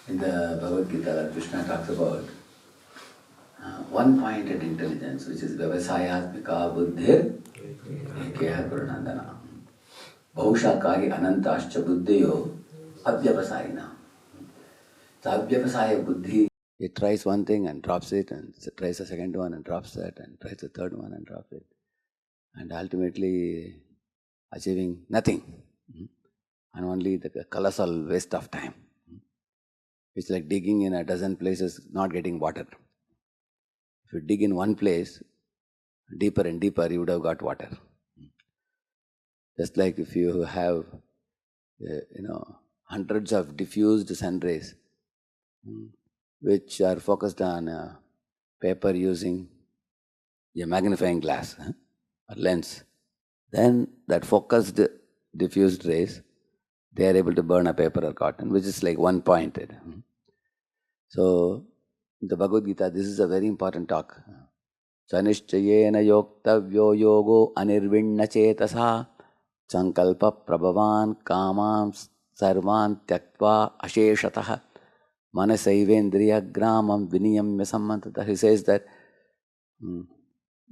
In the Bhagavad Gita, Krishna talks about one-pointed intelligence, which is Vyavasayatmika Buddhir Ekeha Gurunandana. Bhahushakari Anantascha Buddhiyo Avyavasayina. So Avyavasaya Buddhi, it tries one thing and drops it, and tries a second one and drops that, and tries a third one and drops it, and ultimately achieving nothing, and only the colossal waste of time. It's like digging in a dozen places, not getting water. If you dig in one place, deeper and deeper, you would have got water. Just like if you have, hundreds of diffused sun rays, which are focused on paper using a magnifying glass or lens, then that focused diffused rays, they are able to burn a paper or cotton, which is like one-pointed. So, in the Bhagavad Gita, this is a very important talk. Chanishchayena yoktavyo yogo anirvinna chetasa sankalpa prabhavan kamam sarvan tyaktva asheshatah manasaivendriya gramam viniyamya sammantata. He says that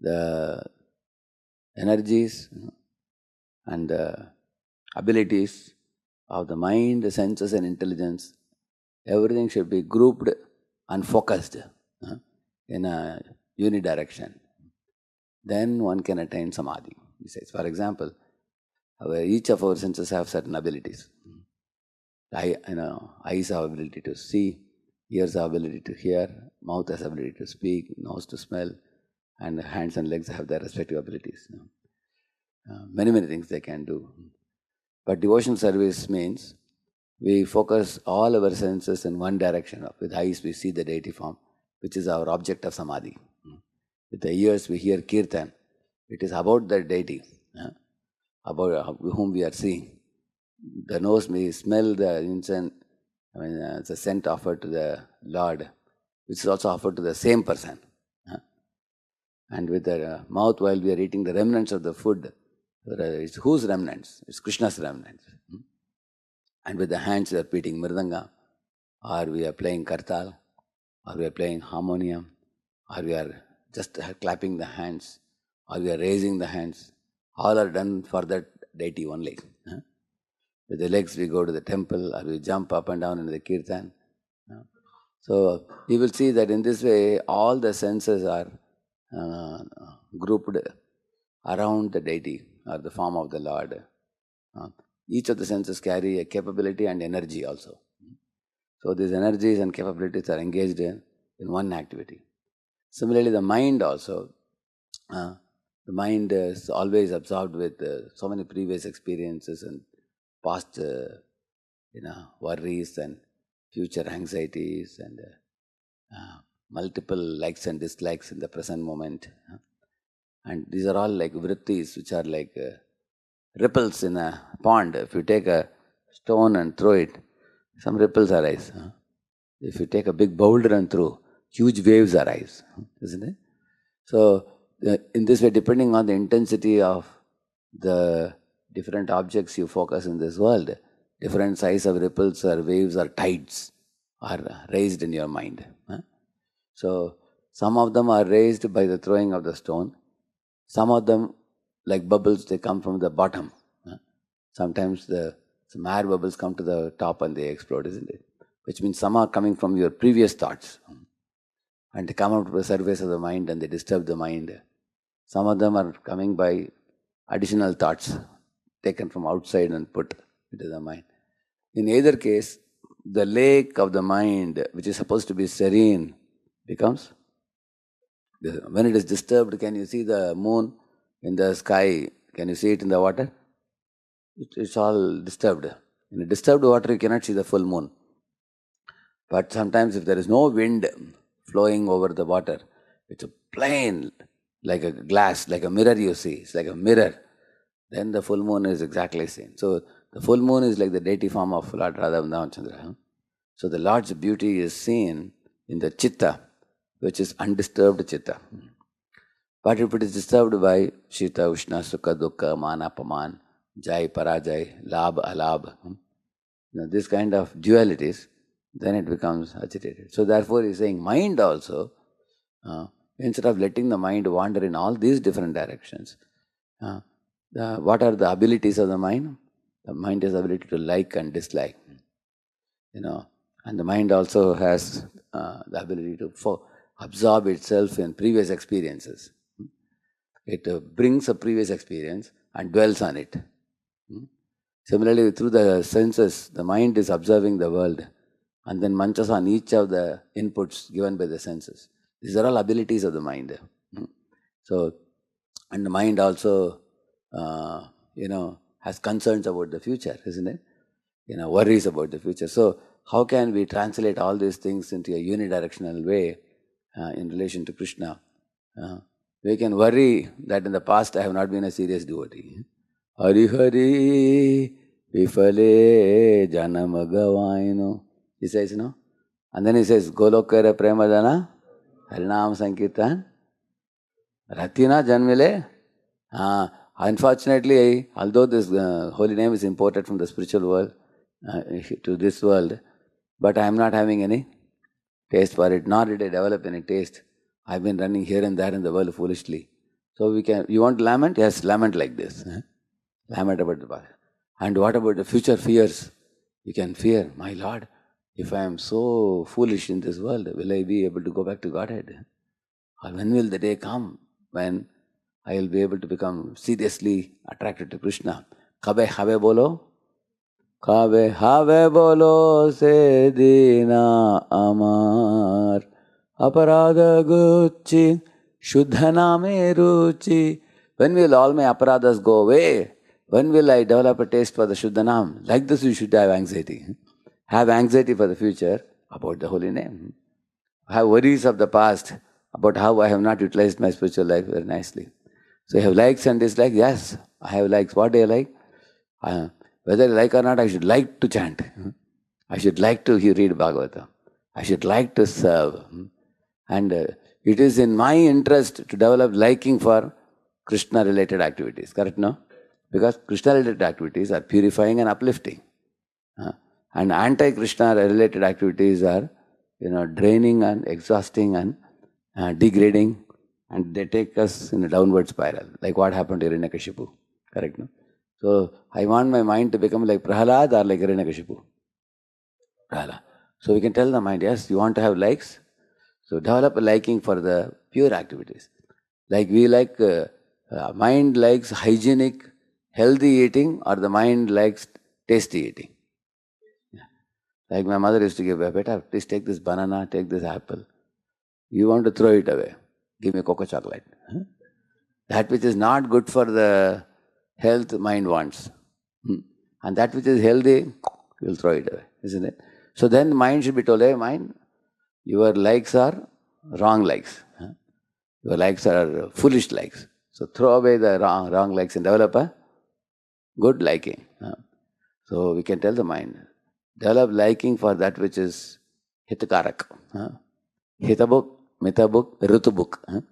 the energies and the abilities of the mind, the senses and intelligence, everything should be grouped and focused in a unidirection. Then one can attain samadhi. He says, for example, each of our senses have certain abilities. Eyes have ability to see, ears have ability to hear, mouth has ability to speak, nose to smell, and hands and legs have their respective abilities. Many things they can do. But devotional service means we focus all our senses in one direction. With eyes we see the deity form, which is our object of samadhi. With the ears we hear kirtan. It is about the deity, about whom we are seeing. The nose may smell the incense, the scent offered to the Lord, which is also offered to the same person. And with the mouth, while we are eating the remnants of the food, it's whose remnants? It's Krishna's remnants. And with the hands, we are beating mridanga, or we are playing kartal, or we are playing harmonium, or we are just clapping the hands, or we are raising the hands. All are done for that deity only. With the legs, we go to the temple, or we jump up and down in the kirtan. So you will see that in this way, all the senses are grouped around the deity or the form of the Lord. Each of the senses carry a capability and energy also. So these energies and capabilities are engaged in one activity. Similarly, the mind also, the mind is always absorbed with so many previous experiences and past worries and future anxieties and multiple likes and dislikes in the present moment. And these are all like vrittis, which are like ripples in a pond. If you take a stone and throw it, some ripples arise. If you take a big boulder and throw, huge waves arise, isn't it? So in this way, depending on the intensity of the different objects you focus in this world, different size of ripples or waves or tides are raised in your mind. So some of them are raised by the throwing of the stone. Some of them, like bubbles, they come from the bottom. Sometimes some air bubbles come to the top and they explode, isn't it? Which means some are coming from your previous thoughts and they come out to the surface of the mind and they disturb the mind. Some of them are coming by additional thoughts taken from outside and put into the mind. In either case, the lake of the mind, which is supposed to be serene, becomes, when it is disturbed, can you see the moon in the sky? Can you see it in the water? It's all disturbed. In a disturbed water, you cannot see the full moon. But sometimes if there is no wind flowing over the water, it's a plain, like a glass, like a mirror you see. It's like a mirror. Then the full moon is exactly seen. So the full moon is like the deity form of Lord Radheshyamdas. So the Lord's beauty is seen in the chitta, which is undisturbed chitta. But if it is disturbed by Shita, Ushna, Sukha, Dukkha, Mana, Paman, Jai, Parajai, Labh, Alabh, this kind of dualities, then it becomes agitated. So therefore he's saying mind also, instead of letting the mind wander in all these different directions, what are the abilities of the mind? The mind has the ability to like and dislike, and the mind also has the ability to absorb itself in previous experiences. It brings a previous experience and dwells on it. Similarly, through the senses, the mind is observing the world and then munches on each of the inputs given by the senses. These are all abilities of the mind. So, and the mind also, has concerns about the future, isn't it? Worries about the future. So, how can we translate all these things into a unidirectional way in relation to Krishna? We can worry that in the past I have not been a serious devotee. Hari Hari Vifale Janamagavaino. He says, and then he says, Golokara Premadana Harinam Sankirtan Ratina Janmile. Unfortunately, although this holy name is imported from the spiritual world to this world, but I am not having any taste for it, nor did I develop any taste. I've been running here and there in the world foolishly. So you want to lament? Yes, lament like this. Lament about the past. And what about the future fears? You can fear, my Lord, if I am so foolish in this world, will I be able to go back to Godhead? Or when will the day come when I will be able to become seriously attracted to Krishna? Kabe have bolo? Kabe have bolo se dina amar aparadha gucci shuddhaname ruchi. When will all my aparadhas go away? When will I develop a taste for the Shuddhanam? Like this you should have anxiety. Have anxiety for the future about the holy name. Have worries of the past about how I have not utilized my spiritual life very nicely. So you have likes and dislikes. Yes, I have likes. What do I like? Whether I like or not, I should like to chant. I should like to read Bhagavata. I should like to serve. And it is in my interest to develop liking for Krishna-related activities. Correct, no? Because Krishna-related activities are purifying and uplifting. And anti-Krishna-related activities are, draining and exhausting and degrading, and they take us in a downward spiral, like what happened to Hiranyakashipu. Correct, no? So, I want my mind to become like Prahalad or like Hiranyakashipu. Prahalad. So, we can tell the mind, yes, you want to have likes? So, develop a liking for the pure activities. Like we like, mind likes hygienic, healthy eating, or the mind likes tasty eating. Like my mother used to give, beta, please take this banana, take this apple. You want to throw it away. Give me cocoa chocolate. That which is not good for the health, mind wants. And that which is healthy, you'll throw it away, isn't it? So then mind should be told, hey mind, your likes are wrong likes. Your likes are foolish likes. So throw away the wrong likes and develop a good liking. So we can tell the mind, develop liking for that which is hitakarak. Hitabuk, mitabuk, ritubuk.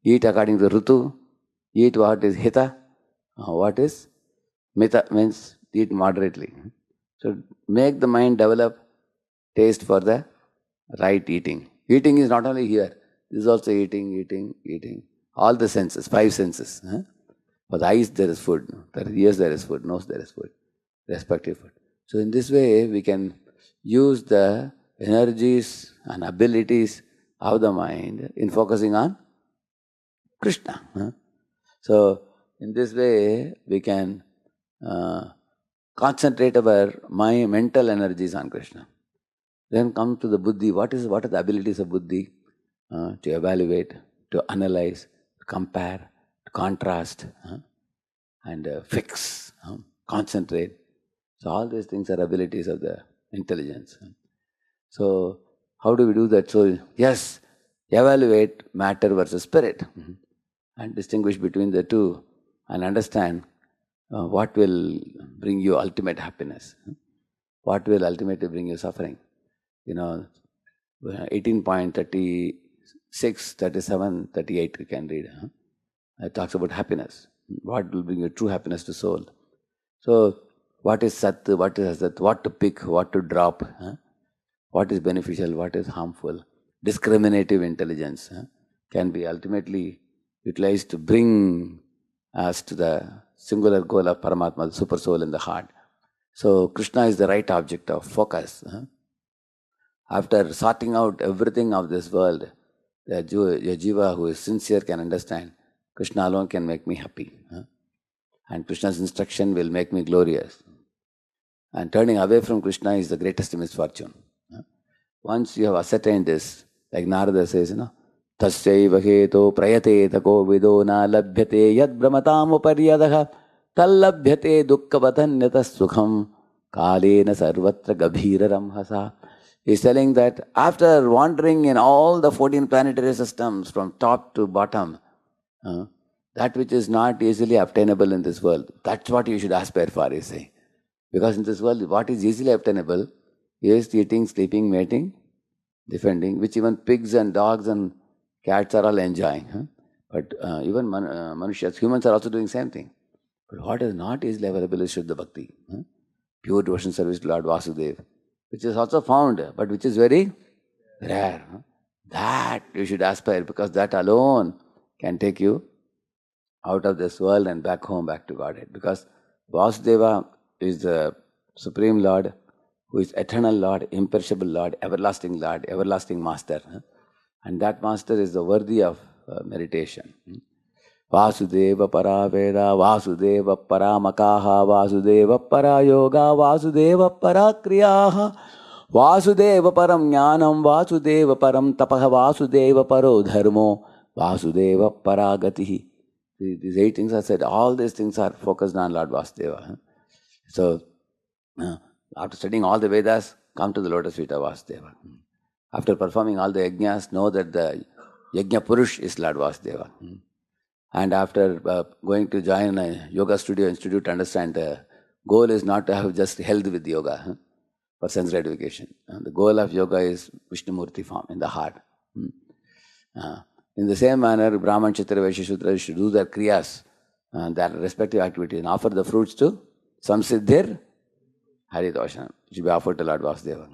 Eat according to ritu. Eat what is hita. What is mita, means eat moderately. So make the mind develop taste for the right eating. Eating is not only here. This is also eating. All the senses, 5 senses. For the eyes there is food. For the ears there is food. Nose there is food. Respective food. So in this way we can use the energies and abilities of the mind in focusing on Krishna. So in this way we can concentrate our mental energies on Krishna. Then come to the buddhi. What are the abilities of buddhi? To evaluate, to analyze, to compare, to contrast, and fix, concentrate. So all these things are abilities of the intelligence. So how do we do that? So yes, evaluate matter versus spirit, and distinguish between the two, and understand what will bring you ultimate happiness, what will ultimately bring you suffering. 18.36, 37, 38 we can read. It talks about happiness. What will bring you true happiness to soul? So what is Sat, what is Asat, what to pick, what to drop, what is beneficial, what is harmful. Discriminative intelligence can be ultimately utilized to bring us to the singular goal of Paramatma, the super soul in the heart. So Krishna is the right object of focus. After sorting out everything of this world, the jiva who is sincere can understand Krishna alone can make me happy. And Krishna's instruction will make me glorious. And turning away from Krishna is the greatest misfortune. Once you have ascertained this, like Narada says, Tasyaiva heto prayate tako vido na labhyate yad brahmatam uparyadaha tallabhyate dukkhavatanyata sukham kalena sarvatra gabhira ramhasa. He's telling that after wandering in all the 14 planetary systems from top to bottom, that which is not easily obtainable in this world, that's what you should aspire for, he's saying. Because in this world, what is easily obtainable is eating, sleeping, mating, defending, which even pigs and dogs and cats are all enjoying. But even Manushas, humans are also doing the same thing. But what is not easily available is Shuddha Bhakti, pure devotion service to Lord Vasudeva, which is also found, but which is very rare. That you should aspire, because that alone can take you out of this world and back home, back to Godhead. Because Vasudeva is the Supreme Lord, who is eternal Lord, imperishable Lord, everlasting Master. And that Master is the worthy of meditation. Vasudeva para Veda, Vasudeva para Makaha, Vasudeva para Yoga, Vasudeva para Kriyaha, Vasudeva param Jnanam, Vasudeva param Tapaha, Vasudeva paro Dharmo, Vasudeva para Gatihi. These 8 things are said. All these things are focused on Lord Vasudeva. So, after studying all the Vedas, come to the lotus feet of Vasudeva. After performing all the yajnas, know that the yajna Purush is Lord Vasudeva. And after going to join a yoga studio institute, understand the goal is not to have just health with yoga for sense gratification. The goal of yoga is Vishnumurti form in the heart. In the same manner, Brahman, Kshatriya, Vaishya, Shudra should do their kriyas, their respective activities, and offer the fruits to Samsiddhir Haridoshanam, which should be offered to Lord Vasudeva.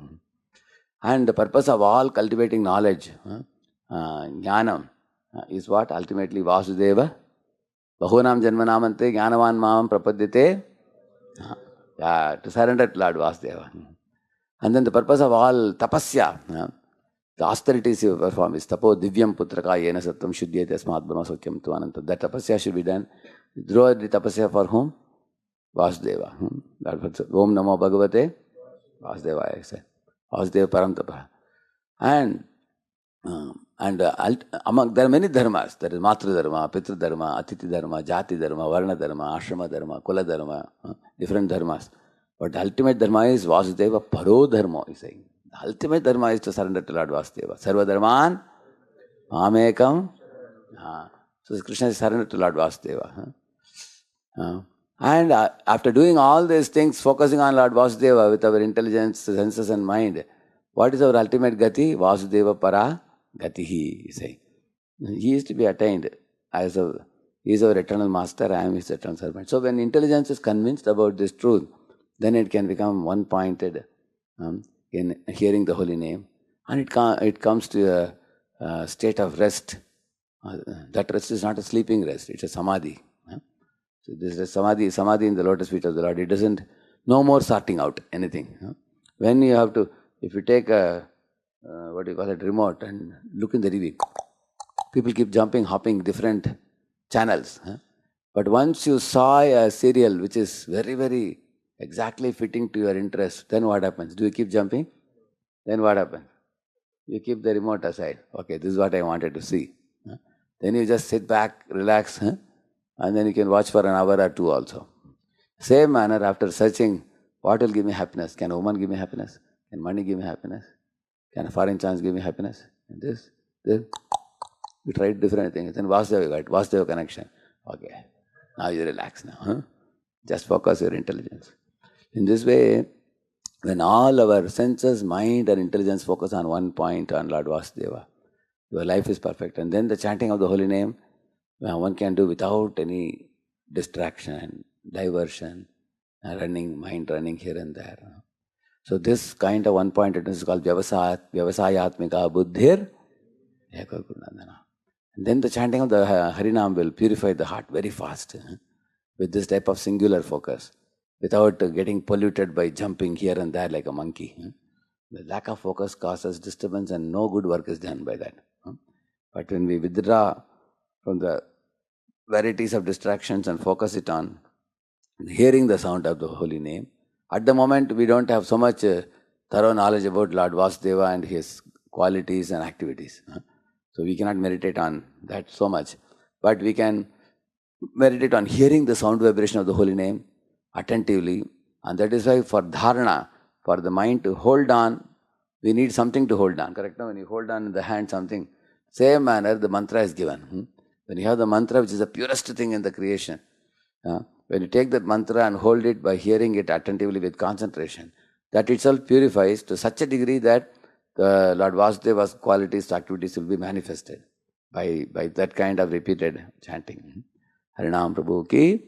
And the purpose of all cultivating knowledge, jnanam, is what? Ultimately Vasudeva Bahunam Janmanamante Jnanavan Mamam Prapadyate, to surrender to Lord Vasudeva. And then the purpose of all tapasya, the austerities you perform is tapo divyam putraka yena sattam shuddhyate asmat brahma sokyam tu ananta. That tapasya should be done. Draw the tapasya for whom? Vasudeva. Om Namo Bhagavate Vasudevaya, I say. Vasudeva Param Tapa. And among there are many dharmas. There is Matru Dharma, Pitru Dharma, Atiti Dharma, Jati Dharma, Varna Dharma, Ashrama Dharma, Kula Dharma, different dharmas. But the ultimate dharma is Vasudeva Paro Dharma, he is saying. The ultimate dharma is to surrender to Lord Vasudeva. Sarva Dharman Mamekam. So Krishna is surrendered to Lord Vasudeva. And after doing all these things, focusing on Lord Vasudeva with our intelligence, senses and mind, what is our ultimate gati? Vasudeva para gatihi, he is saying. He is to be attained as he is our eternal master, I am his eternal servant. So when intelligence is convinced about this truth, then it can become one-pointed in hearing the holy name. And it comes to a state of rest. That rest is not a sleeping rest, it's a samadhi. So this is samadhi in the lotus feet of the Lord. It doesn't, no more sorting out anything. When you have to, if you take a, remote and look in the TV, people keep jumping, hopping different channels. But once you saw a serial which is very, very exactly fitting to your interest, then what happens? Do you keep jumping? Then what happens? You keep the remote aside. Okay, this is what I wanted to see. Then you just sit back, relax, and then you can watch for an hour or 2 also. Same manner, after searching, what will give me happiness? Can a woman give me happiness? Can money give me happiness? Can a foreign chance give me happiness? And this. You tried different things. Then Vasudeva, you got Vasudeva connection. Okay, now you relax now. Just focus your intelligence. In this way, when all our senses, mind and intelligence focus on one point, on Lord Vasudeva, your life is perfect. And then the chanting of the holy name, one can do without any distraction, diversion, mind running here and there. So this kind of one-pointedness is called Vyavasayatmika Buddhir Eka Gurunandana. And then the chanting of the Harinam will purify the heart very fast with this type of singular focus, without getting polluted by jumping here and there like a monkey. The lack of focus causes disturbance and no good work is done by that. But when we withdraw from the varieties of distractions and focus it on hearing the sound of the holy name, at the moment we don't have so much thorough knowledge about Lord Vasudeva and his qualities and activities. So we cannot meditate on that so much. But we can meditate on hearing the sound vibration of the holy name attentively. And that is why for dharana, for the mind to hold on, we need something to hold on. Correct? Now, when you hold on in the hand something, same manner the mantra is given. When you have the mantra, which is the purest thing in the creation, when you take that mantra and hold it by hearing it attentively with concentration, that itself purifies to such a degree that the Lord Vasudeva's qualities, activities will be manifested by that kind of repeated chanting. Harinam Prabhu ki